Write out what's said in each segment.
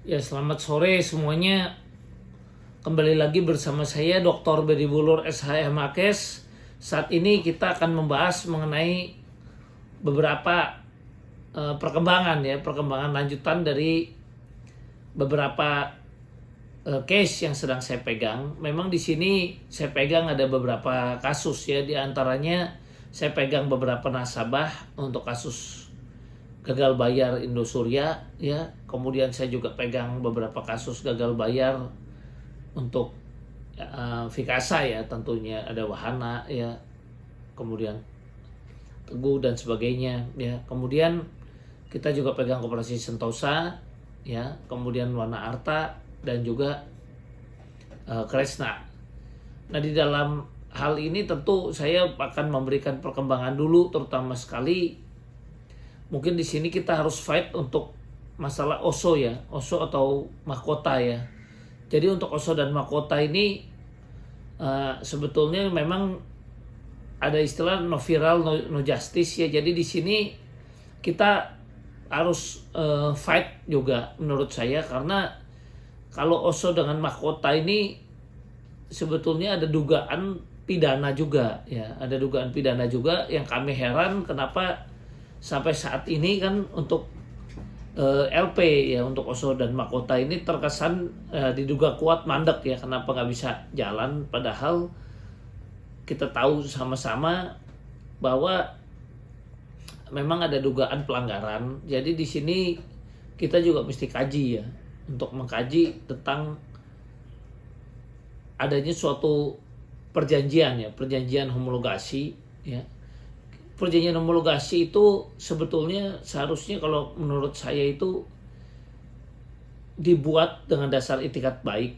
Ya, selamat sore semuanya. Kembali lagi bersama saya Dr. Bedi Bulur SHM Makes. Saat ini kita akan membahas mengenai beberapa perkembangan lanjutan dari beberapa case yang sedang saya pegang. Memang di sini saya pegang ada beberapa kasus ya, di antaranya saya pegang beberapa nasabah untuk kasus gagal bayar Indosuria ya. Kemudian saya juga pegang beberapa kasus gagal bayar untuk Vikasa ya, tentunya ada Wahana ya, kemudian Teguh dan sebagainya ya. Kemudian kita juga pegang Koperasi Sentosa ya, kemudian Wana Arta dan juga Kresna. Nah, di dalam hal ini tentu saya akan memberikan perkembangan dulu, terutama sekali mungkin di sini kita harus fight untuk masalah OSO ya, OSO atau mahkota ya. Jadi untuk OSO dan mahkota ini sebetulnya memang ada istilah no viral no justice ya. Jadi di sini kita harus fight juga menurut saya, karena kalau OSO dengan mahkota ini sebetulnya ada dugaan pidana juga ya, ada dugaan pidana juga yang kami heran kenapa sampai saat ini kan untuk LP ya, untuk OSO dan mahkota ini terkesan diduga kuat mandek ya, kenapa nggak bisa jalan, padahal kita tahu sama-sama bahwa memang ada dugaan pelanggaran. Jadi di sini kita juga mesti kaji ya, untuk mengkaji tentang adanya suatu perjanjian ya, perjanjian homologasi ya. Perjanjian homologasi itu sebetulnya seharusnya kalau menurut saya itu dibuat dengan dasar itikat baik,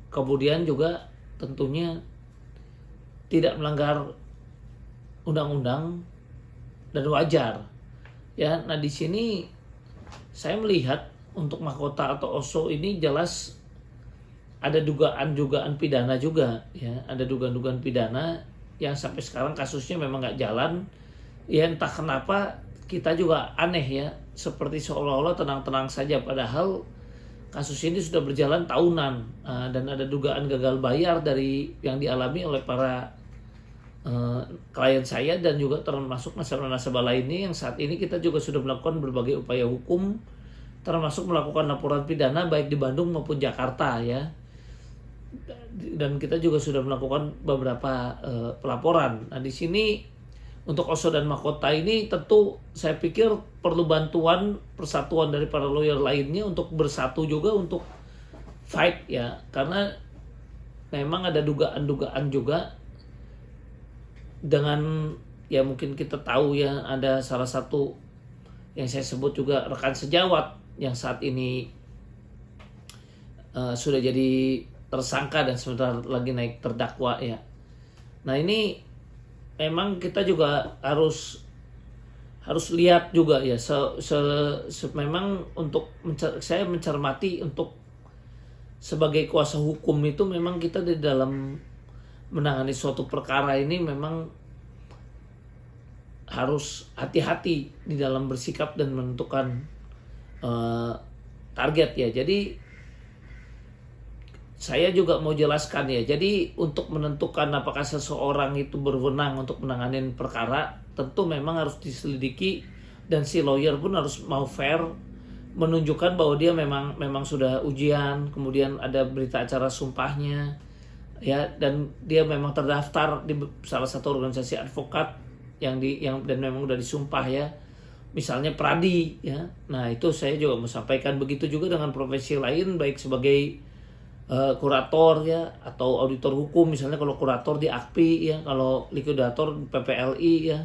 kemudian juga tentunya tidak melanggar undang-undang dan wajar ya. Nah, di sini saya melihat untuk mahkota atau OSO ini jelas ada dugaan-dugaan pidana juga ya, ada dugaan-dugaan pidana yang sampai sekarang kasusnya memang nggak jalan ya. Entah kenapa kita juga aneh ya, seperti seolah-olah tenang-tenang saja, padahal kasus ini sudah berjalan tahunan dan ada dugaan gagal bayar dari yang dialami oleh para klien saya dan juga termasuk nasabah-nasabah lainnya, yang saat ini kita juga sudah melakukan berbagai upaya hukum, termasuk melakukan laporan pidana baik di Bandung maupun Jakarta ya. Dan kita juga sudah melakukan beberapa pelaporan. Nah, di sini untuk OSO dan mahkota ini tentu saya pikir perlu bantuan persatuan dari para lawyer lainnya untuk bersatu juga untuk fight ya, karena memang ada dugaan-dugaan juga dengan ya, mungkin kita tahu ya, ada salah satu yang saya sebut juga rekan sejawat yang saat ini sudah jadi tersangka dan sebentar lagi naik terdakwa ya. Nah, ini memang kita juga harus lihat juga ya, memang untuk saya mencermati untuk sebagai kuasa hukum itu memang kita di dalam menangani suatu perkara ini memang harus hati-hati di dalam bersikap dan menentukan target ya. Jadi saya juga mau jelaskan ya, jadi untuk menentukan apakah seseorang itu berwenang untuk menangani perkara, tentu memang harus diselidiki, dan si lawyer pun harus mau fair menunjukkan bahwa dia memang sudah ujian, kemudian ada berita acara sumpahnya ya, dan dia memang terdaftar di salah satu organisasi advokat yang dan memang udah disumpah ya, misalnya Pradi ya. Nah, itu saya juga mau sampaikan, begitu juga dengan profesi lain, baik sebagai kurator ya atau auditor hukum, misalnya kalau kurator di AKPI ya, kalau likuidator PPLI ya.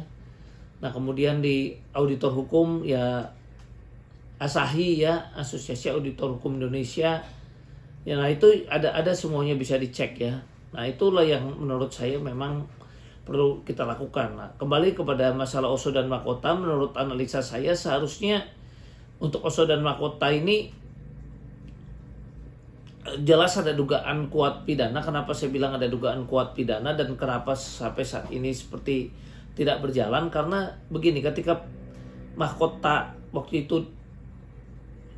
Nah, kemudian di auditor hukum ya ASAHI ya, Asosiasi Auditor Hukum Indonesia ya. Nah, itu ada semuanya bisa dicek ya. Nah, itulah yang menurut saya memang perlu kita lakukan. Nah, kembali kepada masalah OSO dan mahkota, menurut analisa saya seharusnya untuk OSO dan mahkota ini jelas ada dugaan kuat pidana. Kenapa saya bilang ada dugaan kuat pidana dan kenapa sampai saat ini seperti tidak berjalan? Karena begini, ketika mahkota waktu itu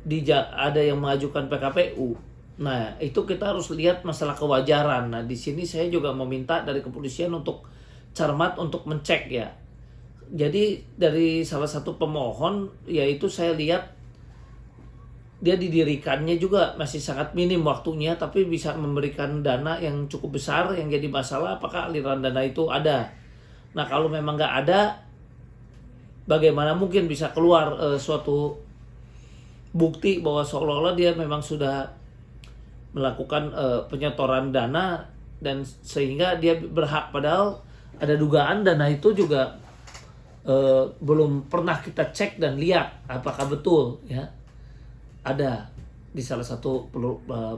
ada yang mengajukan PKPU. Nah, itu kita harus lihat masalah kewajaran. Nah, di sini saya juga meminta dari kepolisian untuk cermat untuk mencek ya. Jadi dari salah satu pemohon, yaitu saya lihat dia didirikannya juga masih sangat minim waktunya, tapi bisa memberikan dana yang cukup besar. Yang jadi masalah apakah aliran dana itu ada. Nah, kalau memang nggak ada, bagaimana mungkin bisa keluar suatu bukti bahwa seolah-olah dia memang sudah melakukan penyetoran dana dan sehingga dia berhak, padahal ada dugaan dana itu juga belum pernah kita cek dan lihat apakah betul ya ada di salah satu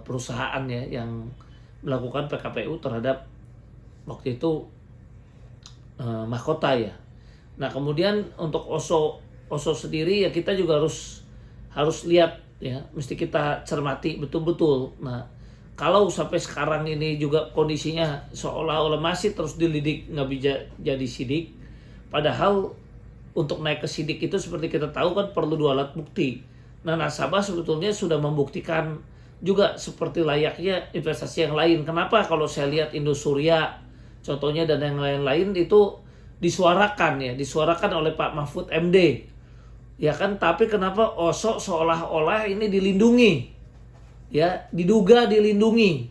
perusahaan ya yang melakukan PKPU terhadap waktu itu mahkota ya. Nah, kemudian untuk OSO sendiri ya kita juga harus lihat ya, mesti kita cermati betul-betul. Nah, kalau sampai sekarang ini juga kondisinya seolah-olah masih terus dilidik, nggak bisa jadi sidik, padahal untuk naik ke sidik itu seperti kita tahu kan perlu 2 alat bukti. Nah, nasabah sebetulnya sudah membuktikan juga seperti layaknya investasi yang lain. Kenapa kalau saya lihat Indosuria contohnya dan yang lain-lain itu disuarakan oleh Pak Mahfud MD. Ya kan, tapi kenapa OSO seolah-olah ini dilindungi? Ya, diduga dilindungi.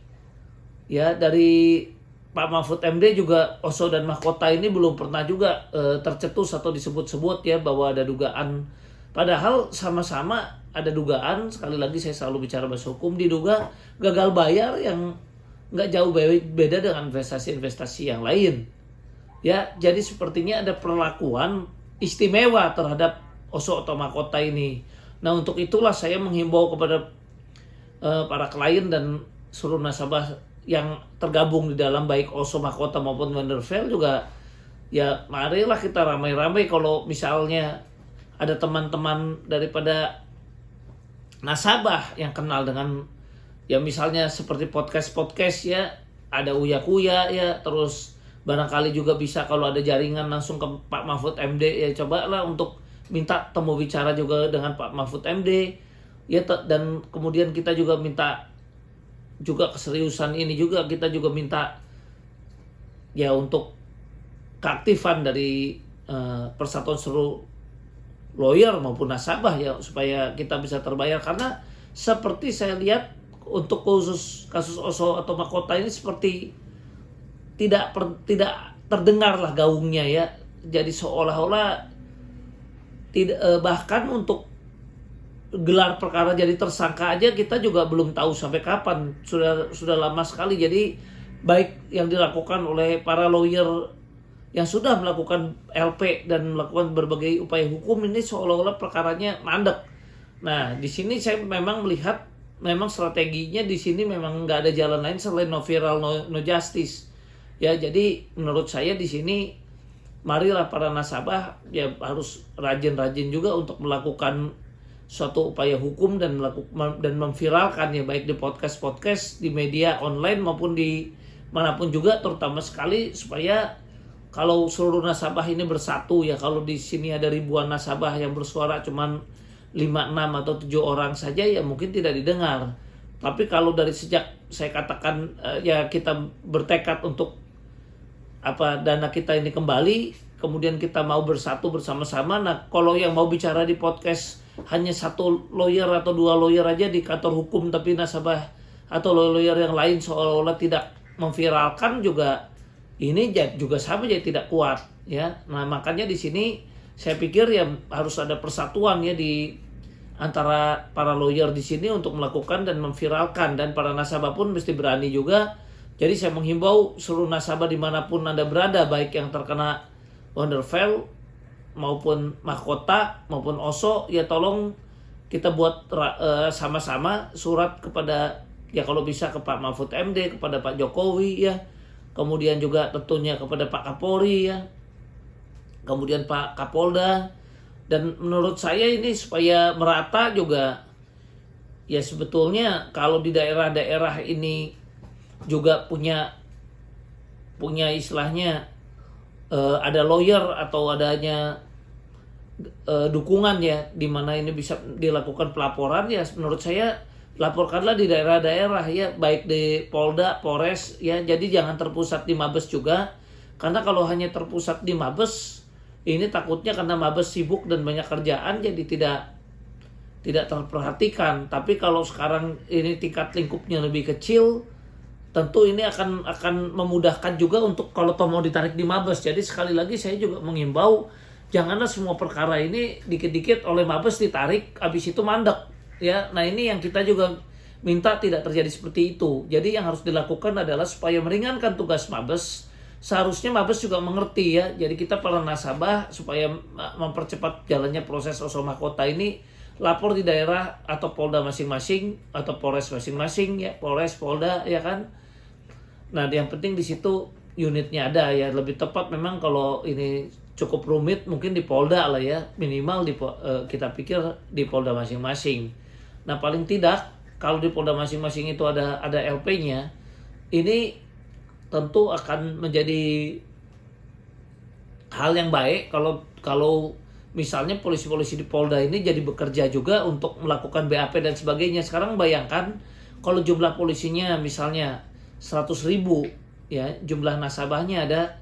Ya, dari Pak Mahfud MD juga OSO dan mahkota ini belum pernah juga tercetus atau disebut-sebut ya bahwa ada dugaan. Padahal sama-sama ada dugaan, sekali lagi saya selalu bicara bahasa hukum, diduga gagal bayar yang nggak jauh beda dengan investasi-investasi yang lain. Ya, jadi sepertinya ada perlakuan istimewa terhadap OSO atau mahkota ini. Nah, untuk itulah saya menghimbau kepada para klien dan seluruh nasabah yang tergabung di dalam baik OSO, mahkota maupun Wonderful juga ya, marilah kita ramai-ramai kalau misalnya ada teman-teman daripada nasabah yang kenal dengan ya misalnya seperti podcast ya, ada Uya Kuya ya, terus barangkali juga bisa kalau ada jaringan langsung ke Pak Mahfud MD ya, cobalah untuk minta temu bicara juga dengan Pak Mahfud MD ya, dan kemudian kita juga minta juga keseriusan ini juga kita juga minta ya untuk keaktifan dari persatuan seluruh lawyer maupun nasabah ya, supaya kita bisa terbayar. Karena seperti saya lihat untuk khusus kasus OSO atau mahkota ini seperti tidak terdengar lah gaungnya ya, jadi seolah-olah tidak bahkan untuk gelar perkara jadi tersangka aja kita juga belum tahu sampai kapan, sudah lama sekali. Jadi baik yang dilakukan oleh para lawyer yang sudah melakukan LP dan melakukan berbagai upaya hukum ini seolah-olah perkaranya mandek. Nah, di sini saya memang melihat memang strateginya di sini memang nggak ada jalan lain selain no viral no justice. Ya, jadi menurut saya di sini marilah para nasabah ya harus rajin-rajin juga untuk melakukan suatu upaya hukum dan memviralkan ya, baik di podcast di media online maupun di manapun juga, terutama sekali supaya kalau seluruh nasabah ini bersatu ya. Kalau di sini ada ribuan nasabah yang bersuara cuman 5, 6 atau 7 orang saja ya mungkin tidak didengar. Tapi kalau dari sejak saya katakan ya kita bertekad untuk dana kita ini kembali, kemudian kita mau bersatu bersama-sama. Nah, kalau yang mau bicara di podcast hanya 1 lawyer atau 2 lawyer aja di kantor hukum, tapi nasabah atau lawyer yang lain seolah-olah tidak memviralkan juga, ini juga sama jadi tidak kuat ya. Nah, makanya di sini saya pikir ya harus ada persatuan ya di antara para lawyer di sini untuk melakukan dan memviralkan, dan para nasabah pun mesti berani juga. Jadi saya menghimbau seluruh nasabah dimanapun Anda berada, baik yang terkena Wonderful maupun mahkota maupun OSO ya, tolong kita buat sama-sama surat kepada ya kalau bisa ke Pak Mahfud MD, kepada Pak Jokowi ya, kemudian juga tentunya kepada Pak Kapolri ya, kemudian Pak Kapolda. Dan menurut saya ini supaya merata juga ya, sebetulnya kalau di daerah-daerah ini juga punya istilahnya ada lawyer atau adanya dukungan ya, di mana ini bisa dilakukan pelaporan ya, menurut saya laporkanlah di daerah-daerah ya, baik di Polda, Polres ya. Jadi jangan terpusat di Mabes juga, karena kalau hanya terpusat di Mabes ini takutnya karena Mabes sibuk dan banyak kerjaan jadi tidak terperhatikan. Tapi kalau sekarang ini tingkat lingkupnya lebih kecil, tentu ini akan memudahkan juga untuk kalau toh mau ditarik di Mabes. Jadi sekali lagi saya juga mengimbau, janganlah semua perkara ini dikit-dikit oleh Mabes ditarik, habis itu mandek ya. Nah ini yang kita juga minta tidak terjadi seperti itu. Jadi yang harus dilakukan adalah supaya meringankan tugas Mabes, seharusnya Mabes juga mengerti ya. Jadi kita para nasabah supaya mempercepat jalannya proses Oso Mahkota ini, lapor di daerah atau Polda masing-masing atau Polres masing-masing ya, Polres, Polda ya kan. Nah yang penting di situ unitnya ada ya. Lebih tepat memang kalau ini cukup rumit mungkin di Polda lah ya, minimal kita pikir di Polda masing-masing. Nah paling tidak kalau di Polda masing-masing itu ada LP-nya, ini tentu akan menjadi hal yang baik kalau misalnya polisi-polisi di Polda ini jadi bekerja juga untuk melakukan BAP dan sebagainya. Sekarang bayangkan kalau jumlah polisinya misalnya 100.000 ya, jumlah nasabahnya ada,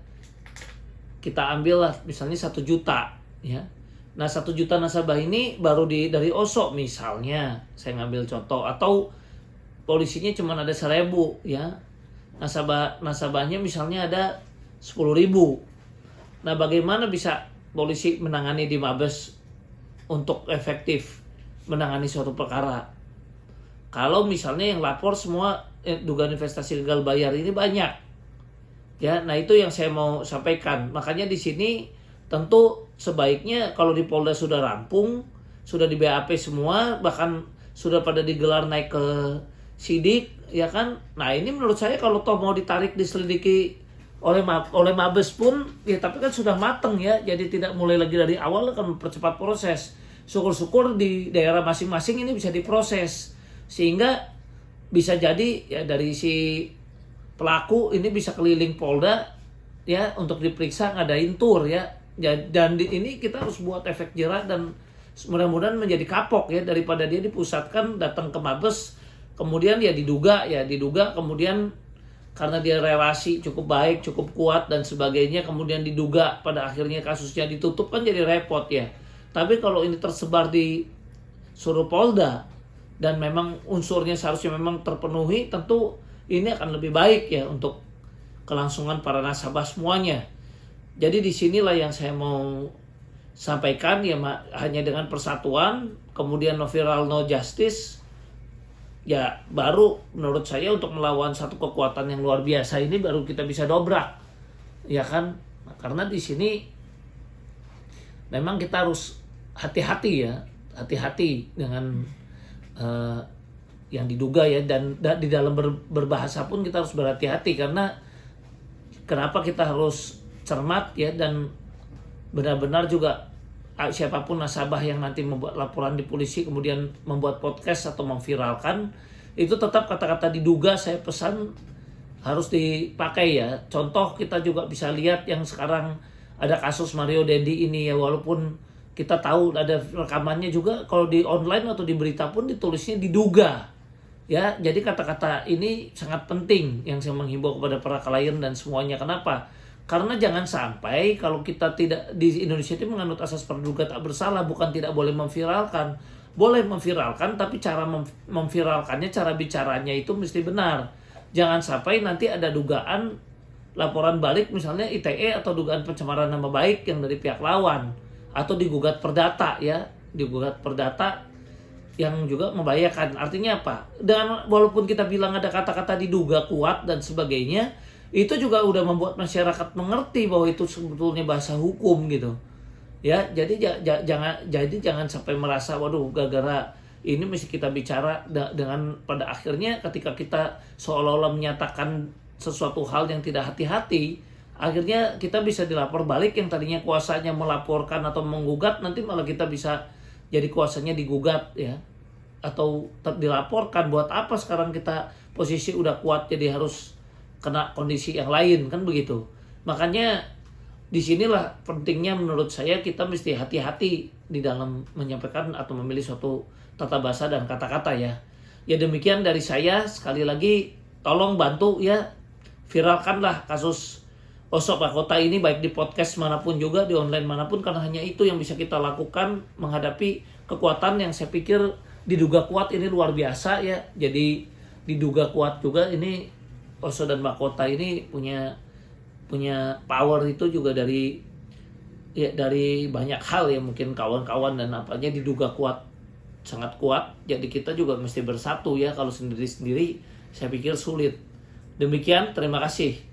kita ambil lah misalnya 1 juta ya. Nah 1 juta nasabah ini baru dari Oso misalnya, saya ngambil contoh, atau polisinya cuma ada 1.000 ya, nasabahnya misalnya ada 10.000. Nah bagaimana bisa polisi menangani di Mabes untuk efektif menangani suatu perkara kalau misalnya yang lapor semua dugaan investasi gagal bayar ini banyak ya. Nah itu yang saya mau sampaikan. Makanya di sini tentu sebaiknya kalau di Polda sudah rampung, sudah di BAP semua, bahkan sudah pada digelar naik ke sidik ya kan. Nah ini menurut saya kalau toh mau ditarik diselidiki oleh Mabes pun ya, tapi kan sudah mateng ya, jadi tidak mulai lagi dari awal, akan mempercepat proses. Syukur-syukur di daerah masing-masing ini bisa diproses sehingga bisa jadi ya dari si pelaku ini bisa keliling Polda ya untuk diperiksa, ngadain tur ya. Dan ini kita harus buat efek jerah dan mudah-mudahan menjadi kapok ya, daripada dia dipusatkan datang ke Mabes kemudian ya diduga kemudian karena dia relasi cukup baik, cukup kuat dan sebagainya, kemudian diduga pada akhirnya kasusnya ditutup, kan jadi repot ya. Tapi kalau ini tersebar di seluruh Polda dan memang unsurnya seharusnya memang terpenuhi, tentu ini akan lebih baik ya untuk kelangsungan para nasabah semuanya. Jadi disinilah yang saya mau sampaikan ya, hanya dengan persatuan, kemudian no viral no justice, ya baru menurut saya untuk melawan satu kekuatan yang luar biasa ini baru kita bisa dobrak ya kan. Nah, karena di sini memang kita harus hati-hati dengan yang diduga ya, dan di dalam berbahasa pun kita harus berhati-hati. Karena kenapa kita harus cermat ya, dan benar-benar juga siapapun nasabah yang nanti membuat laporan di polisi kemudian membuat podcast atau memviralkan, itu tetap kata-kata diduga saya pesan harus dipakai ya. Contoh kita juga bisa lihat yang sekarang ada kasus Mario Dendi ini ya, walaupun kita tahu ada rekamannya juga, kalau di online atau di berita pun ditulisnya diduga ya. Jadi kata-kata ini sangat penting yang saya menghimbau kepada para klien dan semuanya. Kenapa? Karena jangan sampai kalau kita tidak di Indonesia itu menganut asas praduga tak bersalah, bukan tidak boleh memviralkan. Boleh memviralkan, tapi cara memviralkannya, cara bicaranya itu mesti benar. Jangan sampai nanti ada dugaan laporan balik misalnya ITE atau dugaan pencemaran nama baik yang dari pihak lawan, atau digugat perdata ya, digugat perdata yang juga membahayakan. Artinya apa? Dengan walaupun kita bilang ada kata-kata diduga kuat dan sebagainya, itu juga udah membuat masyarakat mengerti bahwa itu sebetulnya bahasa hukum gitu ya. Jadi jangan sampai merasa waduh gara-gara ini mesti kita bicara dengan pada akhirnya ketika kita seolah-olah menyatakan sesuatu hal yang tidak hati-hati, akhirnya kita bisa dilapor balik. Yang tadinya kuasanya melaporkan atau menggugat, nanti malah kita bisa jadi kuasanya digugat ya, atau dilaporkan. Buat apa sekarang kita posisi udah kuat jadi harus kena kondisi yang lain, kan begitu. Makanya disinilah pentingnya menurut saya kita mesti hati-hati di dalam menyampaikan atau memilih suatu tata bahasa dan kata-kata ya. Ya demikian dari saya, sekali lagi tolong bantu ya, viralkanlah kasus Oso Mahkota ini baik di podcast manapun juga, di online manapun, karena hanya itu yang bisa kita lakukan menghadapi kekuatan yang saya pikir diduga kuat ini luar biasa ya. Jadi diduga kuat juga ini Oso dan Mahkota ini punya power itu juga dari banyak hal ya, mungkin kawan-kawan dan apanya diduga kuat, sangat kuat. Jadi kita juga mesti bersatu ya, kalau sendiri-sendiri saya pikir sulit. Demikian, terima kasih.